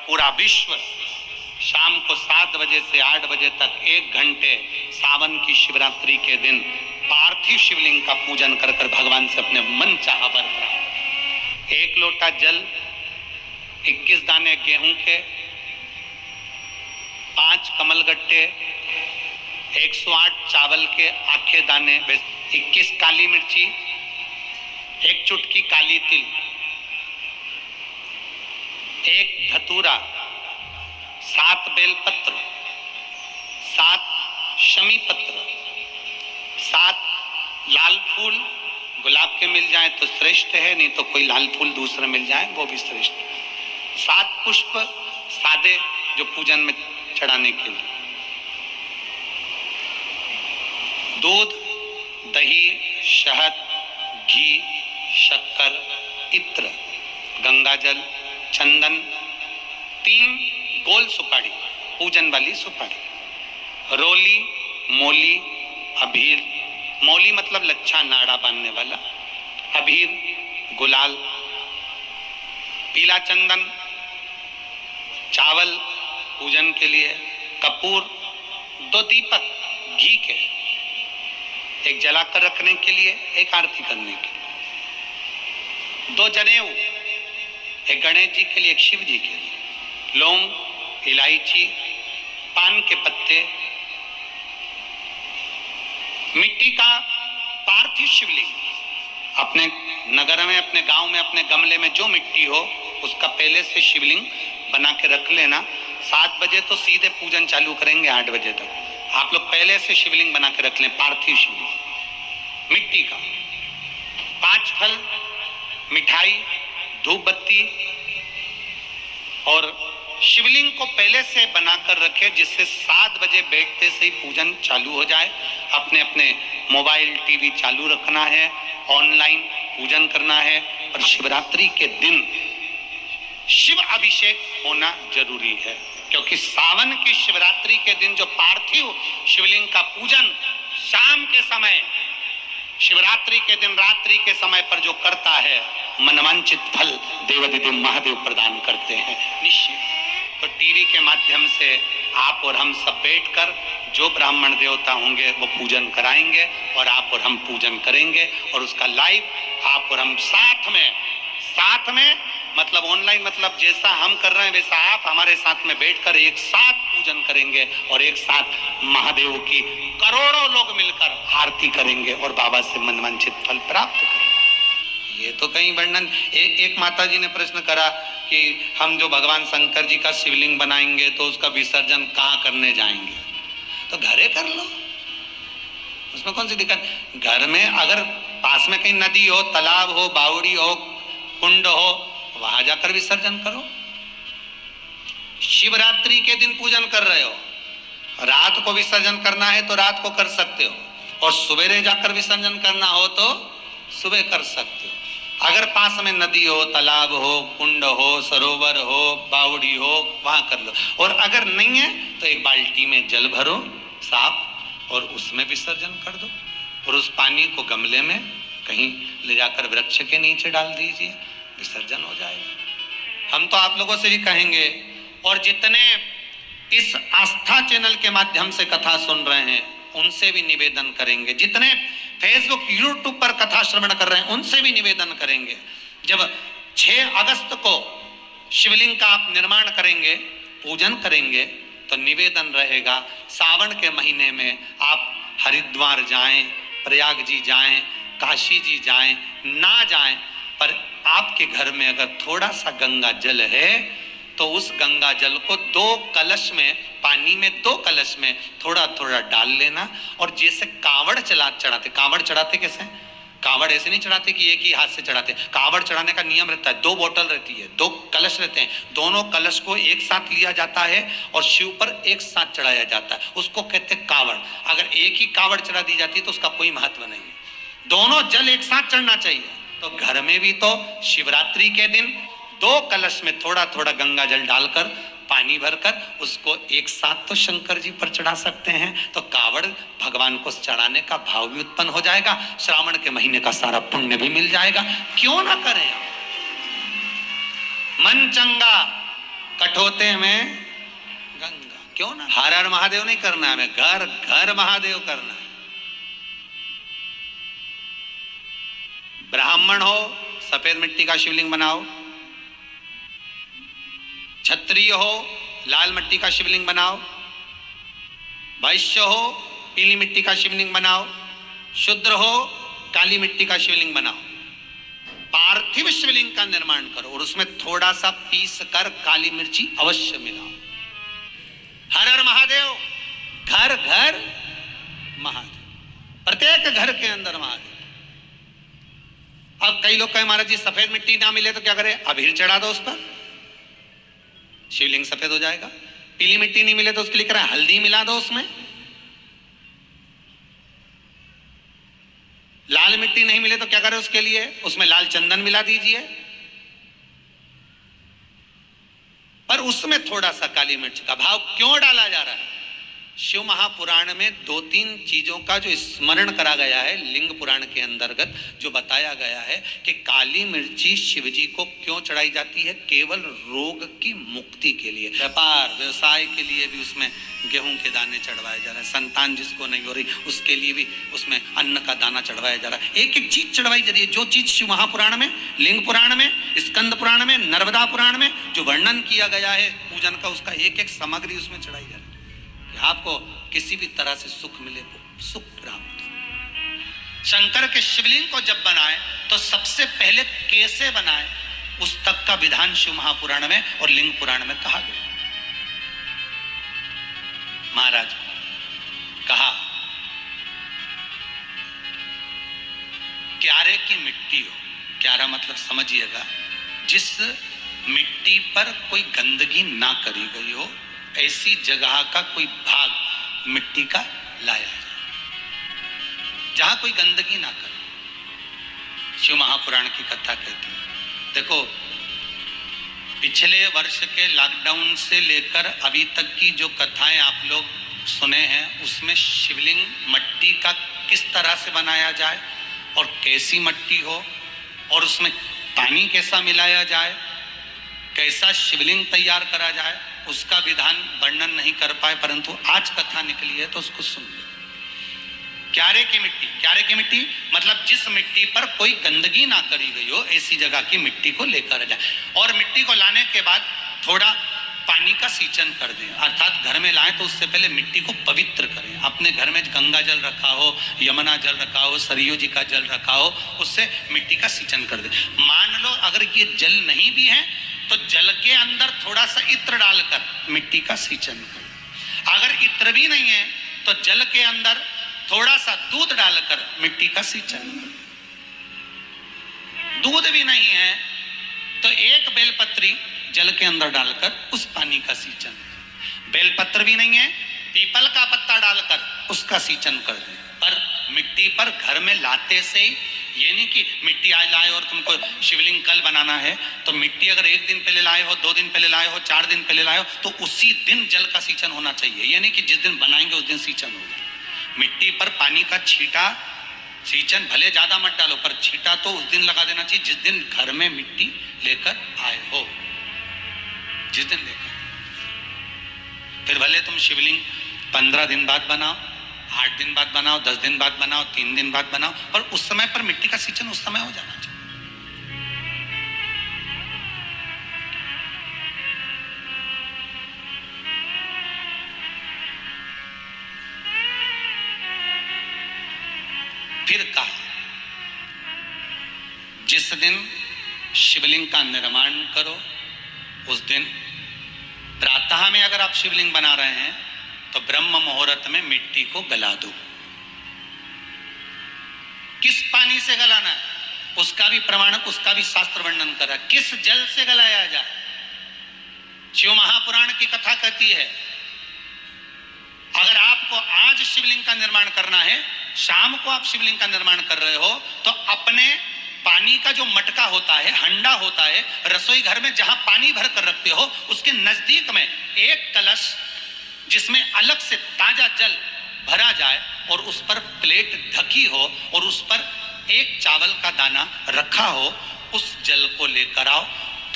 पूरा विश्व शाम को 7 बजे से 8 बजे तक 1 घंटे सावन की शिवरात्रि के दिन पार्थिव शिवलिंग का पूजन कर कर भगवान से अपने मन चाहा वर प्राप्त। 1 लोटा जल, 21 दाने गेहूं के, 5 कमलगट्टे, 108 चावल के आखे दाने, 21 काली मिर्ची, 1 चुटकी काली तिल, 1 धतूरा, 7 बेलपत्र, 7 शमी पत्र, 7 लाल फूल, गुलाब के मिल जाए तो श्रेष्ठ है, नहीं तो कोई लाल फूल दूसरा मिल जाए वो भी श्रेष्ठ है। 7 पुष्प सादे जो पूजन में चढ़ाने के लिए, दूध, दही, शहद, घी, शक्कर, इत्र, गंगाजल, चंदन, 3 गोल सुपारी, पूजन वाली सुपारी, रोली, मोली, अबीर, मौली मतलब लच्छा नाड़ा बांधने वाला, अबीर, गुलाल, पीला चंदन, चावल पूजन के लिए, कपूर, 2 दीपक घी के, 1 जलाकर रखने के लिए, 1 आरती करने के लिए, 2 जनेऊ, 1 गणेश जी के लिए, 1 शिव जी के लिए, लौंग, इलायची, पान के पत्ते, मिट्टी का पार्थिव शिवलिंग। अपने नगर में, अपने गांव में, अपने गमले में जो मिट्टी हो उसका पहले से शिवलिंग बना के रख लेना। 7 बजे तो सीधे पूजन चालू करेंगे, 8 बजे तक आप लोग पहले से शिवलिंग बना के रख लें, पार्थिव शिवलिंग मिट्टी का। 5 फल, मिठाई, धूप बत्ती, और शिवलिंग को पहले से बनाकर रखे जिससे 7 बजे बैठते से ही पूजन चालू हो जाए। अपने अपने मोबाइल, टीवी चालू रखना है, ऑनलाइन पूजन करना है। और शिवरात्रि के दिन शिव अभिषेक होना जरूरी है, क्योंकि सावन की शिवरात्रि के दिन जो पार्थिव शिवलिंग का पूजन शाम के समय, शिवरात्रि के दिन रात्रि के समय पर जो करता है, मनवांचित फल देवादिदेव महादेव प्रदान करते हैं निश्चित। तो टीवी के माध्यम से आप और हम सब बैठकर जो ब्राह्मण देवता होंगे वो पूजन कराएंगे, और आप और हम पूजन करेंगे, और उसका लाइव आप और हम साथ में मतलब ऑनलाइन, मतलब जैसा हम कर रहे हैं वैसा आप हमारे साथ में बैठकर एक साथ पूजन करेंगे, और एक साथ महादेव की करोड़ों लोग मिलकर आरती करेंगे और बाबा से मनवांछित फल प्राप्त करेंगे। ये तो कहीं वर्णन। एक माता जी ने प्रश्न करा कि हम जो भगवान शंकर जी का शिवलिंग बनाएंगे तो उसका विसर्जन कहाँ करने जाएंगे? तो घरे कर लो, उसमें कौन सी दिक्कत। घर में अगर पास में कहीं नदी हो, तालाब हो, बावड़ी हो, कुंड हो, वहां जाकर विसर्जन करो। शिवरात्रि के दिन पूजन कर रहे हो, रात को विसर्जन करना है तो रात को कर सकते हो, और सवेरे जाकर विसर्जन करना हो तो सुबह कर सकते हो। अगर पास में नदी हो, तालाब हो, कुंड हो, सरोवर हो, बावड़ी हो, वहां कर लो। और अगर नहीं है तो एक बाल्टी में जल भरो साफ, और उसमें विसर्जन कर दो, और उस पानी को गमले में कहीं ले जाकर वृक्ष के नीचे डाल दीजिए, विसर्जन हो जाएगा। हम तो आप लोगों से भी कहेंगे, और जितने इस आस्था चैनल के माध्यम से कथा सुन रहे हैं उनसे भी निवेदन करेंगे, जितने फेसबुक, यूट्यूब पर कथा श्रवण कर रहे हैं उनसे भी निवेदन करेंगे। जब 6 अगस्त को शिवलिंग का आप निर्माण करेंगे, पूजन करेंगे, तो निवेदन रहेगा सावन के महीने में आप हरिद्वार जाएं, प्रयाग जी जाएं, काशी जी जाएं, ना जाएं, पर आपके घर में अगर थोड़ा सा गंगा जल है तो उस गंगा जल को 2 कलश में, पानी में 2 कलश में थोड़ा थोड़ा डाल लेना। और जैसे कावड़ चढ़ाते, कावड़ चढ़ाते कैसे? कावड़ ऐसे नहीं चढ़ाते कि एक ही हाथ से चढ़ाते। कावड़ चढ़ाने का नियम रहता है, 2 बोतल रहती है, 2 कलश रहते हैं, दोनों कलश को एक साथ लिया जाता है और शिव पर एक साथ चढ़ाया जाता है, उसको कहते हैं कावड़। अगर एक ही कावड़ चढ़ा दी जाती तो उसका कोई महत्व नहीं है, दोनों जल एक साथ चढ़ना चाहिए। तो घर में भी तो शिवरात्रि के दिन 2 कलश में थोड़ा थोड़ा गंगा जल डालकर, पानी भरकर उसको एक साथ तो शंकर जी पर चढ़ा सकते हैं। तो कावड़ भगवान को चढ़ाने का भाव भी उत्पन्न हो जाएगा, श्रावण के महीने का सारा पुण्य भी मिल जाएगा। क्यों ना करें? मन चंगा कठोते में गंगा। क्यों ना, हर हर महादेव नहीं करना है, हमें घर घर महादेव करना है। ब्राह्मण हो सफेद मिट्टी का शिवलिंग बनाओ, क्षत्रिय हो लाल मिट्टी का शिवलिंग बनाओ, वैश्य हो पीली मिट्टी का शिवलिंग बनाओ, शूद्र हो काली मिट्टी का शिवलिंग बनाओ। पार्थिव शिवलिंग का निर्माण करो और उसमें थोड़ा सा पीस कर काली मिर्ची अवश्य मिलाओ। हर हर महादेव, घर घर महादेव, प्रत्येक घर के अंदर महादेव। अब कई लोग कहे महाराज जी सफेद मिट्टी ना मिले तो क्या करें? अबीर चढ़ा दो उस पर, शिवलिंग सफेद हो जाएगा। पीली मिट्टी नहीं मिले तो उसके लिए करें हल्दी मिला दो उसमें। लाल मिट्टी नहीं मिले तो क्या करें उसके लिए? उसमें लाल चंदन मिला दीजिए, पर उसमें थोड़ा सा काली मिर्च का भाव क्यों डाला जा रहा है? शिव महापुराण में दो तीन चीजों का जो स्मरण करा गया है, लिंग पुराण के अंतर्गत जो बताया गया है कि काली मिर्ची शिवजी को क्यों चढ़ाई जाती है? केवल रोग की मुक्ति के लिए, व्यापार व्यवसाय के लिए भी उसमें गेहूं के दाने चढ़वाए जा रहे हैं, संतान जिसको नहीं हो रही उसके लिए भी उसमें अन्न का दाना चढ़वाया जा रहा है। एक एक चीज चढ़वाई जा रही है। जो चीज शिव महापुराण में, लिंग पुराण में, स्कंद पुराण में, नर्मदा पुराण में जो वर्णन किया गया है पूजन का, उसका एक एक सामग्री उसमें चढ़ाई जा रही है। आपको किसी भी तरह से सुख मिले, सुख प्राप्त। शंकर के शिवलिंग को जब बनाए तो सबसे पहले कैसे बनाए उस तक का विधान शिव महापुराण में और लिंग पुराण में कहा गया। महाराज कहा क्यारे की मिट्टी हो, क्यारा मतलब समझिएगा जिस मिट्टी पर कोई गंदगी ना करी गई हो, ऐसी जगह का कोई भाग मिट्टी का लाया जाए जहां कोई गंदगी ना करे। शिव महापुराण की कथा कहती है। देखो पिछले वर्ष के लॉकडाउन से लेकर अभी तक की जो कथाएं आप लोग सुने हैं उसमें शिवलिंग मट्टी का किस तरह से बनाया जाए और कैसी मट्टी हो और उसमें पानी कैसा मिलाया जाए, कैसा शिवलिंग तैयार करा जाए, उसका विधान वर्णन नहीं कर पाए, परंतु आज कथा निकली है तो उसको सुन लो। क्यारे की मिट्टी, क्यारे की मिट्टी मतलब जिस मिट्टी पर कोई गंदगी ना करी गई हो ऐसी जगह की मिट्टी को लेकर जाए और मिट्टी को लाने के बाद थोड़ा पानी का सींचन कर दें, अर्थात घर में लाएं तो उससे पहले मिट्टी को पवित्र करें। अपने घर में गंगा जल रखा हो, यमुना जल रखा हो, सरयू जी का जल रखा हो, उससे मिट्टी का सींचन कर दें। मान लो अगर ये जल नहीं भी है तो जल के अंदर थोड़ा सा इत्र डालकर मिट्टी का सींचन करें। अगर इत्र भी नहीं है तो जल के अंदर थोड़ा सा दूध डालकर मिट्टी का सींचन करें। दूध भी नहीं है तो एक बेलपत्री जल के अंदर डालकर उस पानी का सींचन करें। बेलपत्र भी नहीं है, पीपल का पत्ता डालकर उसका सींचन कर दें। पर मिट्टी पर घर में लाते से ही, ये नहीं कि मिट्टी आज लाए और तुमको शिवलिंग कल बनाना है, तो मिट्टी अगर एक दिन पहले लाए हो, 2 दिन पहले लाए हो, 4 दिन पहले लाए हो तो उसी दिन जल का सींचन होना चाहिए। ये नहीं कि जिस दिन बनाएंगे उस दिन सींचन होगा। मिट्टी पर पानी का छींटा, सींचन भले ज्यादा मत डालो पर छींटा तो उस दिन लगा देना चाहिए जिस दिन घर में मिट्टी लेकर आए हो, जिस दिन लेकर। फिर भले तुम शिवलिंग 15 दिन बाद बनाओ, 8 दिन बाद बनाओ, 10 दिन बाद बनाओ, 3 दिन बाद बनाओ, पर उस समय पर मिट्टी का सींचन उस समय हो जाना चाहिए। फिर कहा जिस दिन शिवलिंग का निर्माण करो उस दिन प्रातः में अगर आप शिवलिंग बना रहे हैं तो ब्रह्म मुहूर्त में मिट्टी को गला दो। किस पानी से गलाना है उसका भी प्रमाण, उसका भी शास्त्र वर्णन कर रहा है। किस जल से गलाया जाए, शिव महापुराण की कथा कहती है अगर आपको आज शिवलिंग का निर्माण करना है, शाम को आप शिवलिंग का निर्माण कर रहे हो तो अपने पानी का जो मटका होता है, हंडा होता है, रसोई घर में जहां पानी भर कर रखते हो उसके नजदीक में एक कलश जिसमें अलग से ताजा जल भरा जाए और उस पर प्लेट ढकी हो और उस पर एक चावल का दाना रखा हो, उस जल को लेकर आओ,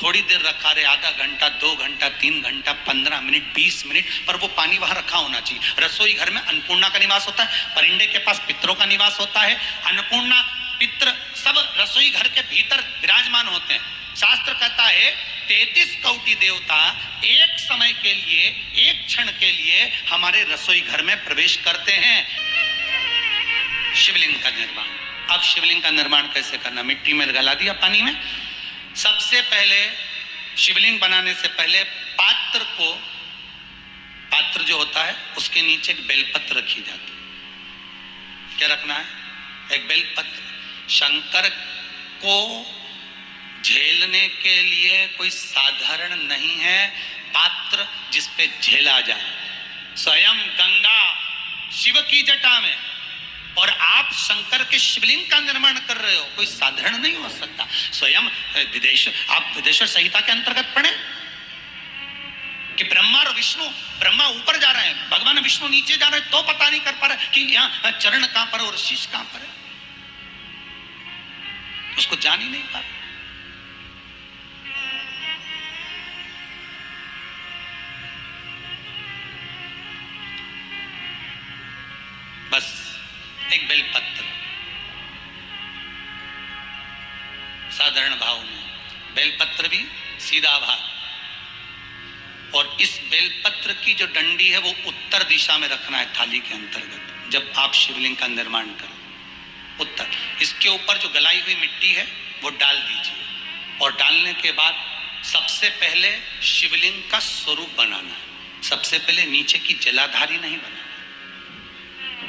थोड़ी देर रखा रहे, आधा घंटा, 2 घंटा, 3 घंटा, 15 मिनट, 20 मिनट, पर वो पानी वहां रखा होना चाहिए। रसोई घर में अन्नपूर्णा का निवास होता है, परिंदे के पास पितरों का निवास होता है। अन्नपूर्णा, पित्र सब रसोई घर के भीतर विराजमान होते हैं। शास्त्र कहता है 33 कोटि देवता एक समय के लिए, एक क्षण के लिए हमारे रसोई घर में प्रवेश करते हैं। शिवलिंग का निर्माण। अब शिवलिंग का निर्माण कैसे करना? मिट्टी में गला दिया पानी में। सबसे पहले शिवलिंग बनाने से पहले पात्र जो होता है उसके नीचे एक बेलपत्र रखी जाती है। क्या रखना है? एक बेलपत्र। शंकर को झेलने के लिए कोई साधारण नहीं है पात्र जिसपे झेला जाए। स्वयं गंगा शिव की जटा में, और आप शंकर के शिवलिंग का निर्माण कर रहे हो, कोई साधारण नहीं हो सकता। स्वयं आप विदेश्वर संहिता के अंतर्गत पढ़े कि ब्रह्मा और विष्णु, ब्रह्मा ऊपर जा रहे हैं, भगवान विष्णु नीचे जा रहे हैं, तो पता नहीं कर पा रहे कि यहाँ चरण कहां पर और शीश कहां पर है, उसको जान ही नहीं पा रहे। बस एक बेलपत्र, साधारण भाव में बेलपत्र भी सीधा भाग, और इस बेलपत्र की जो डंडी है वो उत्तर दिशा में रखना है थाली के अंतर्गत। जब आप शिवलिंग का निर्माण करें उत्तर, इसके ऊपर जो गलाई हुई मिट्टी है वो डाल दीजिए, और डालने के बाद सबसे पहले शिवलिंग का स्वरूप बनाना है। सबसे पहले नीचे की जलाधारी नहीं बनाना।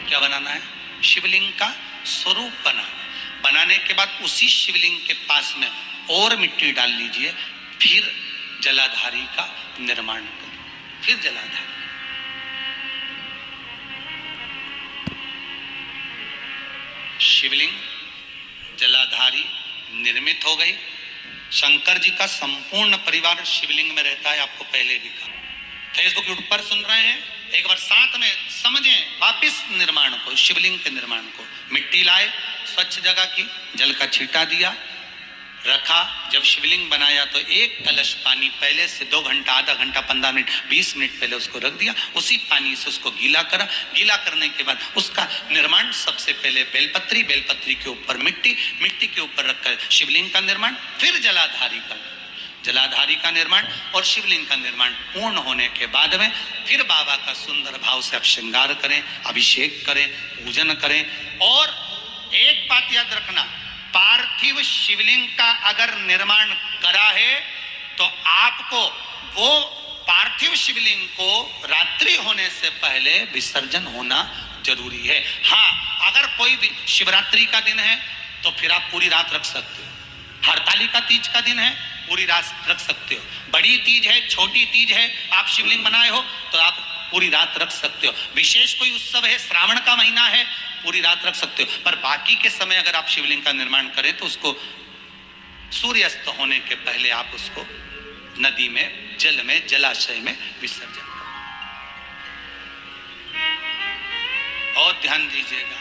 क्या बनाना है? शिवलिंग का स्वरूप बनाना। बनाने के बाद उसी शिवलिंग के पास में और मिट्टी डाल लीजिए, फिर जलाधारी का निर्माण करें। फिर जलाधारी, शिवलिंग, जलाधारी निर्मित हो गई। शंकर जी का संपूर्ण परिवार शिवलिंग में रहता है, आपको पहले भी कहा। फेसबुक यूट्यूब पर सुन रहे हैं, एक बार साथ में समझें वापिस निर्माण को, शिवलिंग के निर्माण को। मिट्टी लाए, स्वच्छ जगह की, जल का छींटा दिया, रखा। जब शिवलिंग बनाया तो एक कलश पानी पहले से 2 घंटा, आधा घंटा, 15 मिनट, 20 मिनट पहले उसको रख दिया। उसी पानी से उसको गीला करा। गीला करने के बाद उसका निर्माण सबसे पहले बेलपत्री, बेलपत्री के ऊपर मिट्टी, मिट्टी के ऊपर रखकर शिवलिंग का निर्माण, फिर जलाधारी का निर्माण, और शिवलिंग का निर्माण पूर्ण होने के बाद में फिर बाबा का सुंदर भाव से आप श्रृंगार करें, अभिषेक करें, पूजन करें। और एक बात याद रखना, पार्थिव शिवलिंग का अगर निर्माण करा है तो आपको वो पार्थिव शिवलिंग को रात्रि होने से पहले विसर्जन होना जरूरी है। हाँ, अगर कोई शिवरात्रि का दिन है तो फिर आप पूरी रात रख सकते हो। हरतालिका तीज का दिन है, पूरी रात रख सकते हो। बड़ी तीज है, छोटी तीज है, आप शिवलिंग बनाए हो तो आप पूरी रात रख सकते हो। विशेष कोई उत्सव है, श्रावण का महीना है, पूरी रात रख सकते हो। पर बाकी के समय अगर आप शिवलिंग का निर्माण करें तो उसको सूर्यास्त होने के पहले आप उसको नदी में, जल में, जलाशय में विसर्जन करें। और ध्यान दीजिएगा,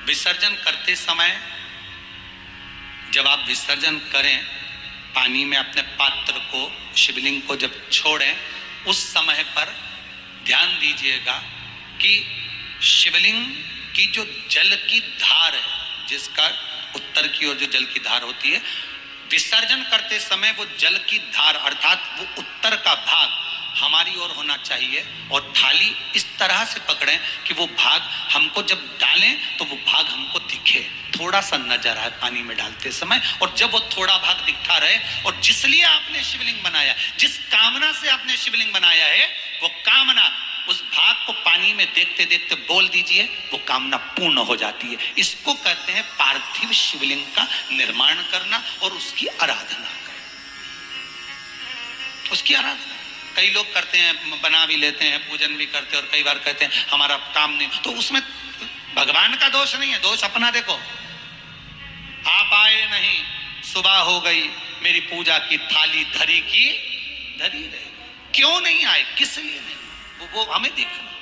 विसर्जन करते समय जब आप विसर्जन करें पानी में अपने पात्र को, शिवलिंग को जब छोड़ें, उस समय पर ध्यान दीजिएगा कि शिवलिंग की जो जल की धार है, जिसका उत्तर की ओर जो जल की धार होती है, विसर्जन करते समय वो जल की धार अर्थात वो उत्तर का भाग हमारी ओर होना चाहिए, और थाली इस तरह से पकड़ें कि वो भाग हमको जब डालें तो वो भाग हमको दिखे, थोड़ा सा नजर आए पानी में डालते समय। और जब वो थोड़ा भाग दिखता रहे, और जिसलिए आपने शिवलिंग बनाया, जिस कामना से आपने शिवलिंग बनाया है, वो कामना उस भाग को पानी में देखते देखते बोल दीजिए, वो कामना पूर्ण हो जाती है। इसको कहते हैं पार्थिव शिवलिंग का निर्माण करना और उसकी आराधना करना। उसकी आराधना कई लोग करते हैं, बना भी लेते हैं, पूजन भी करते हैं, और कई बार कहते हैं हमारा काम नहीं, तो उसमें भगवान का दोष नहीं है, दोष अपना। देखो, आप आए नहीं, सुबह हो गई, मेरी पूजा की थाली धरी की धरी रही, क्यों नहीं आए, किस लिए नहीं, वो हमें देखना।